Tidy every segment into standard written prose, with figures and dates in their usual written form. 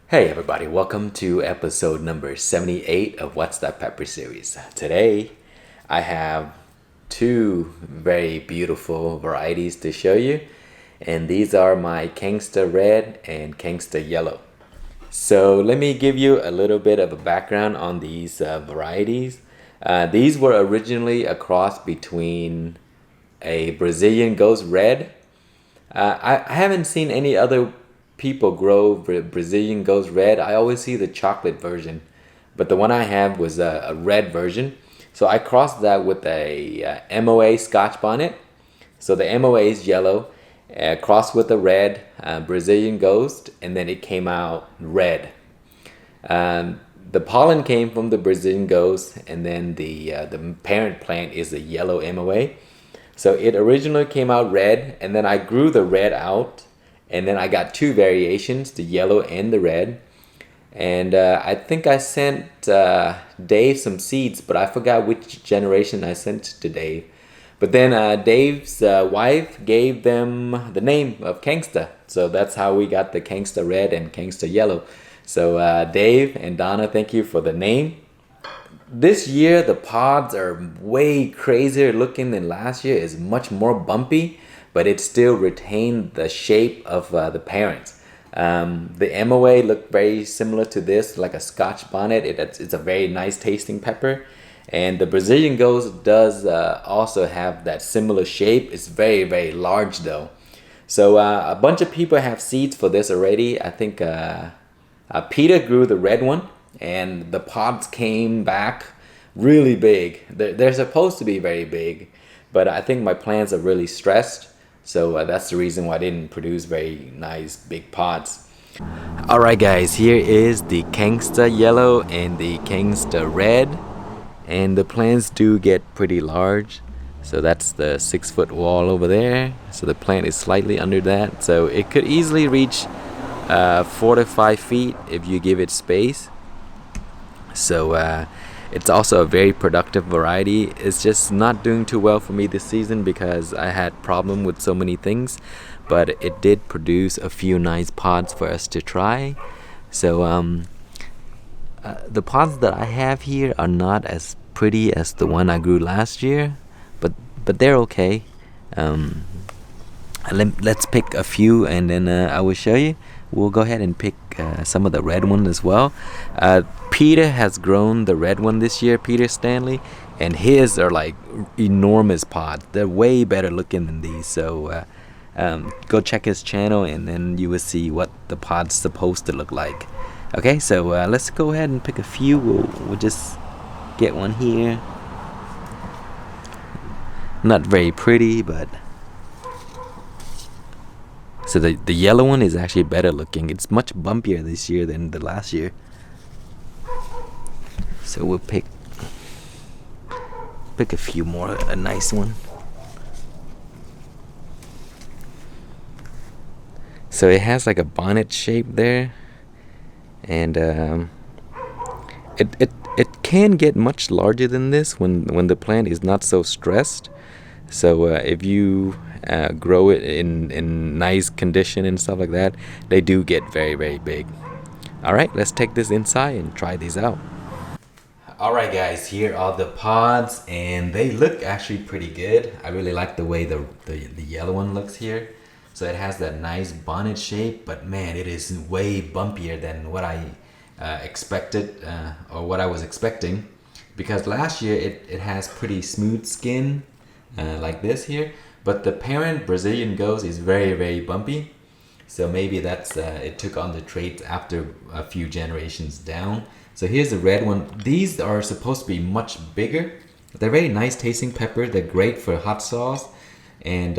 Hey everybody, welcome to episode number 78 of What's That Pepper series. Today I have two very beautiful varieties to show you, and these are my KhangStar Red and KhangStar Yellow. So let me give you a little bit of a background on these varieties. These were originally a cross between a Brazilian Ghost Red. I haven't seen any other people grow Brazilian Ghost Red. I always see the chocolate version, but the one I have was a red version. So I crossed that with a MOA Scotch bonnet. So the MOA is yellow, crossed with a red Brazilian Ghost, and then it came out red. The pollen came from the Brazilian Ghost, and then the parent plant is a yellow MOA. So it originally came out red, and then I grew the red out, and then I got two variations, the yellow and the red. And I think I sent Dave some seeds, but I forgot which generation I sent to Dave. But then Dave's wife gave them the name of KhangStar. So that's how we got the KhangStar Red and KhangStar Yellow. So Dave and Donna, thank you for the name. This year the pods are way crazier looking than last year. It's much more bumpy, but it still retained the shape of the parents. The MOA looked very similar to this, like a Scotch bonnet. It's a very nice tasting pepper. And the Brazilian Ghost does also have that similar shape. It's very, very large though. So a bunch of people have seeds for this already. I think Peter grew the red one, and the pods came back really big. They're supposed to be very big, but I think my plants are really stressed. So that's the reason why I didn't produce very nice big pods. Alright guys, here is the KhangStar Yellow and the KhangStar Red. And the plants do get pretty large. So that's the 6-foot wall over there. So the plant is slightly under that. So it could easily reach 4 to 5 feet if you give it space. So it's also a very productive variety. It's just not doing too well for me this season because I had problem with so many things, but it did produce a few nice pods for us to try. So the pods that I have here are not as pretty as the one I grew last year, but they're okay. Let's pick a few, and then I will show you. We'll go ahead and pick some of the red one as well. Peter has grown the red one this year, Peter Stanley, and his are like enormous pods. They're way better looking than these. So go check his channel, and then you will see what the pod's supposed to look like. Okay, so let's go ahead and pick a few. We'll just get one here. Not very pretty, but so the yellow one is actually better looking. It's much bumpier this year than the last year. So we'll pick a few more, a nice one. So it has like a bonnet shape there, and it can get much larger than this when the plant is not so stressed. So if you grow it in nice condition and stuff like that, they do get very, very big. Alright, let's take this inside and try these out. Alright guys, here are the pods, and they look actually pretty good. I really like the way the yellow one looks here. So it has that nice bonnet shape, but man, it is way bumpier than what I expected, or what I was expecting. Because last year it has pretty smooth skin, like this here, but the parent Brazilian Ghost is very, very bumpy. So maybe that's it took on the traits after a few generations down. So here's the red one. These are supposed to be much bigger. They're very nice tasting pepper. They're great for hot sauce, and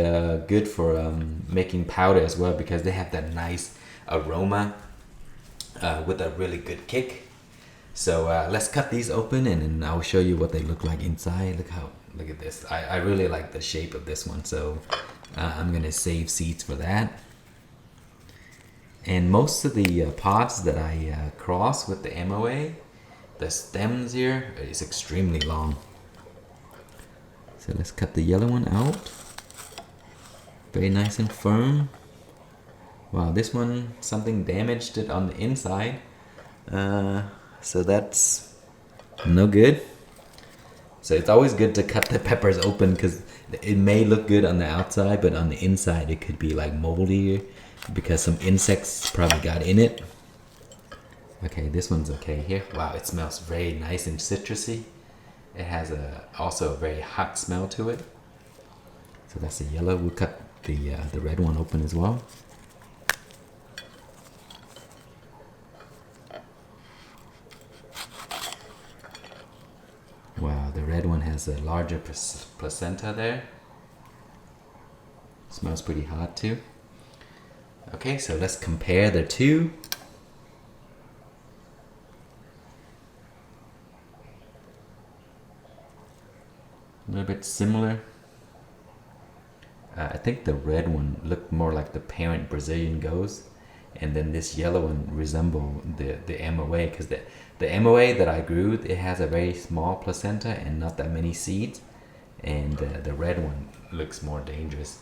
good for making powder as well, because they have that nice aroma with a really good kick. So let's cut these open, and then I'll show you what they look like inside. Look at this. I really like the shape of this one, so I'm gonna save seeds for that. And most of the pods that I cross with the MOA, the stems here is extremely long. So let's cut the yellow one out. Very nice and firm. Wow, this one, something damaged it on the inside. So that's no good. So it's always good to cut the peppers open because it may look good on the outside, but on the inside it could be like moldy because some insects probably got in it. Okay, this one's okay here. Wow, it smells very nice and citrusy. It has also a very hot smell to it. So that's the yellow. We'll cut the red one open as well. Wow, the red one has a larger placenta there. Smells pretty hot too. Okay, so let's compare the two. A little bit similar. I think the red one looked more like the parent Brazilian goes, and then this yellow one resembled the MOA because the MOA that I grew, it has a very small placenta and not that many seeds, and the red one looks more dangerous.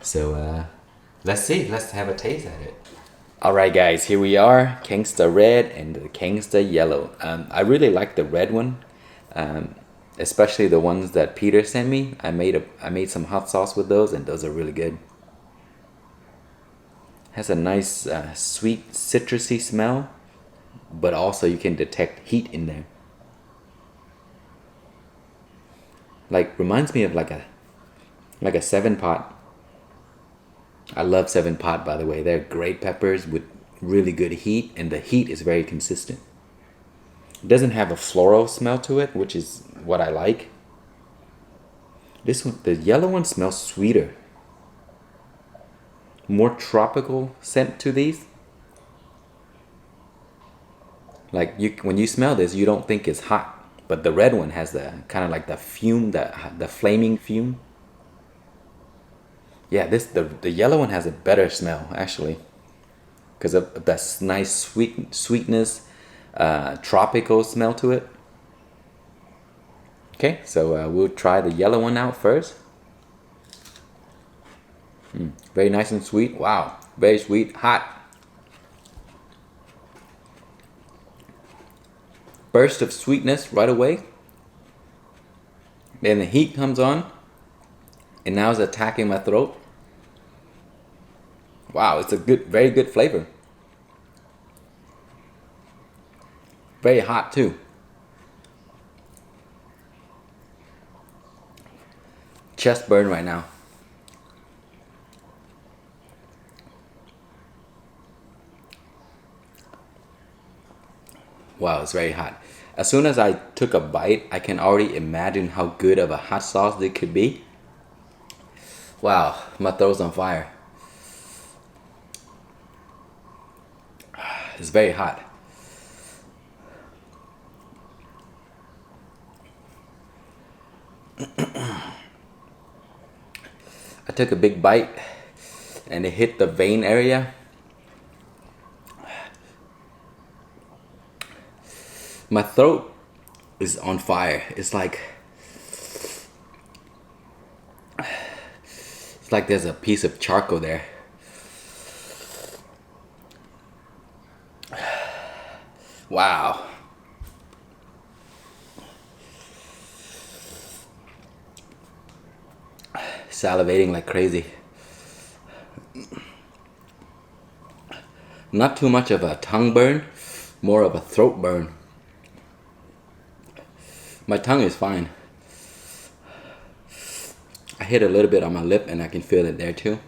So let's see. Let's have a taste at it. Alright guys, here we are, KhangStar Red and the KhangStar Yellow. I really like the red one, especially the ones that Peter sent me. I made some hot sauce with those, and those are really good. Has a nice sweet citrusy smell, but also you can detect heat in there. Like reminds me of like a 7-pot. I love 7-pot, by the way. They're great peppers with really good heat, and the heat is very consistent. It doesn't have a floral smell to it, which is what I like. This one, the yellow one, smells sweeter. More tropical scent to these. Like when you smell this, you don't think it's hot, but the red one has the kind of like the fume, the flaming fume. Yeah, the yellow one has a better smell actually, because of that nice sweetness, tropical smell to it. Okay, so we'll try the yellow one out first. Very nice and sweet. Wow, very sweet, hot. Burst of sweetness right away. Then the heat comes on, and now it's attacking my throat. Wow, it's a very good flavor. Very hot too. Chest burn right now. Wow, it's very hot. As soon as I took a bite, I can already imagine how good of a hot sauce it could be. Wow, my throat's on fire. It's very hot. I took a big bite and it hit the vein area. My throat is on fire. It's like there's a piece of charcoal there. Wow. Salivating like crazy. Not too much of a tongue burn, more of a throat burn. My tongue is fine. I hit a little bit on my lip and I can feel it there too.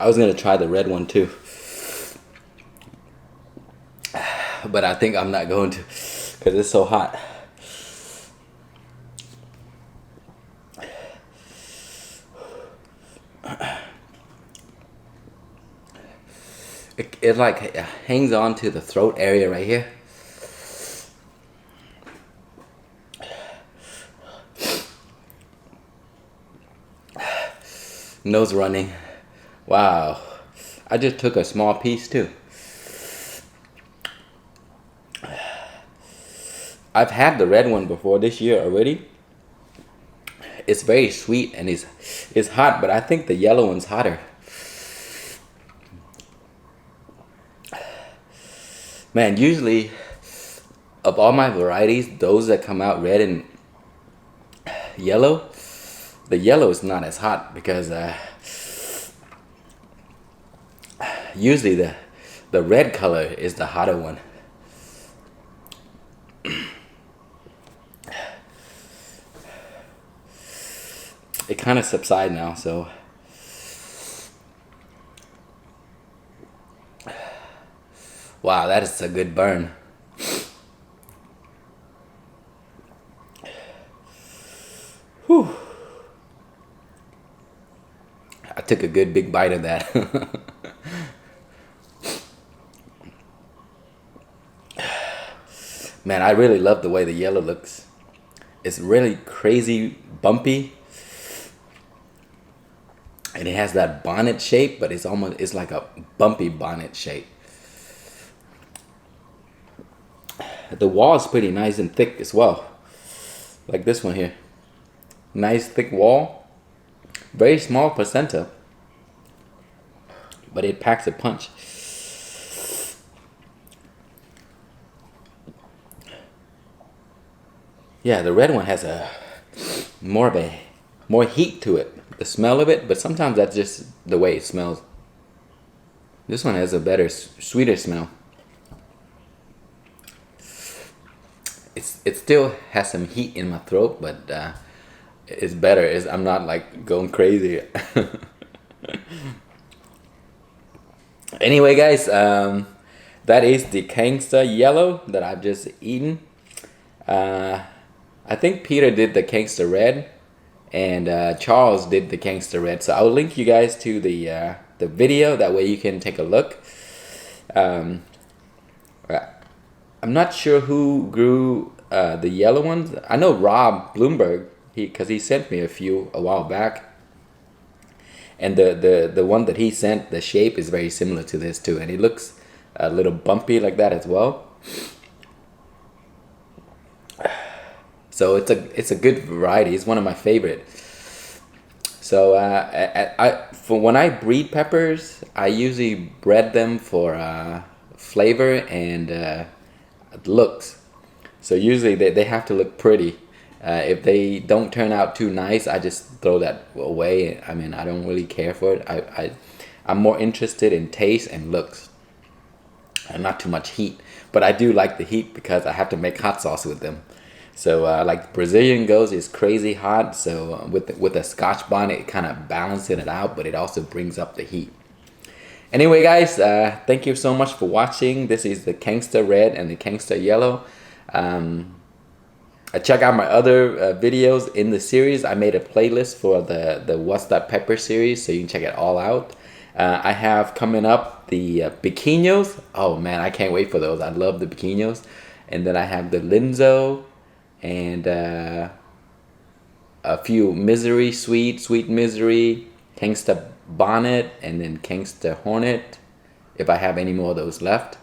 I was gonna try the red one too, but I think I'm not going to because it's so hot. It like hangs on to the throat area right here. Nose running. Wow. I just took a small piece too. I've had the red one before this year already. it's very sweet and it's hot, but I think the yellow one's hotter. Man, usually of all my varieties, those that come out red and yellow, the yellow is not as hot because usually the red color is the hotter one. It kind of subsides now, so wow, that is a good burn. Whew. I took a good big bite of that. Man, I really love the way the yellow looks. It's really crazy bumpy. And it has that bonnet shape, but it's like a bumpy bonnet shape. The wall is pretty nice and thick as well. Like this one here. Nice thick wall. Very small placenta. But it packs a punch. Yeah, the red one has more heat to it. The smell of it, but sometimes that's just the way it smells. This one has a better, sweeter smell. It still has some heat in my throat, but it's better. I'm not like going crazy. Anyway, guys, that is the KhangStar yellow that I've just eaten. I think Peter did the KhangStar red, and Charles did the KhangStar red. So I'll link you guys to the video. That way you can take a look. I'm not sure who grew the yellow ones. I know Rob Bloomberg, because he sent me a few a while back. And the one that he sent, the shape is very similar to this too, and it looks a little bumpy like that as well. So it's a good variety. It's one of my favorite. So for when I breed peppers, I usually bred them for flavor and looks. So usually they have to look pretty. If they don't turn out too nice, I just throw that away. I mean, I don't really care for it. I'm more interested in taste and looks, and not too much heat. But I do like the heat because I have to make hot sauce with them. So like Brazilian goes is crazy hot. So with a Scotch bonnet, it kind of balances it out, but it also brings up the heat. Anyway, guys, thank you so much for watching. This is the KhangStar red and the KhangStar yellow. Check out my other videos in the series. I made a playlist for the What's That Pepper series, so you can check it all out. I have coming up the Pequeños. Oh man, I can't wait for those. I love the Pequeños. And then I have the Linzo and a few Misery, Sweet Misery, KhangStar Bonnet, and then KhangStar Hornet, if I have any more of those left.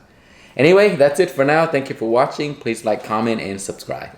Anyway, that's it for now. Thank you for watching. Please like, comment, and subscribe.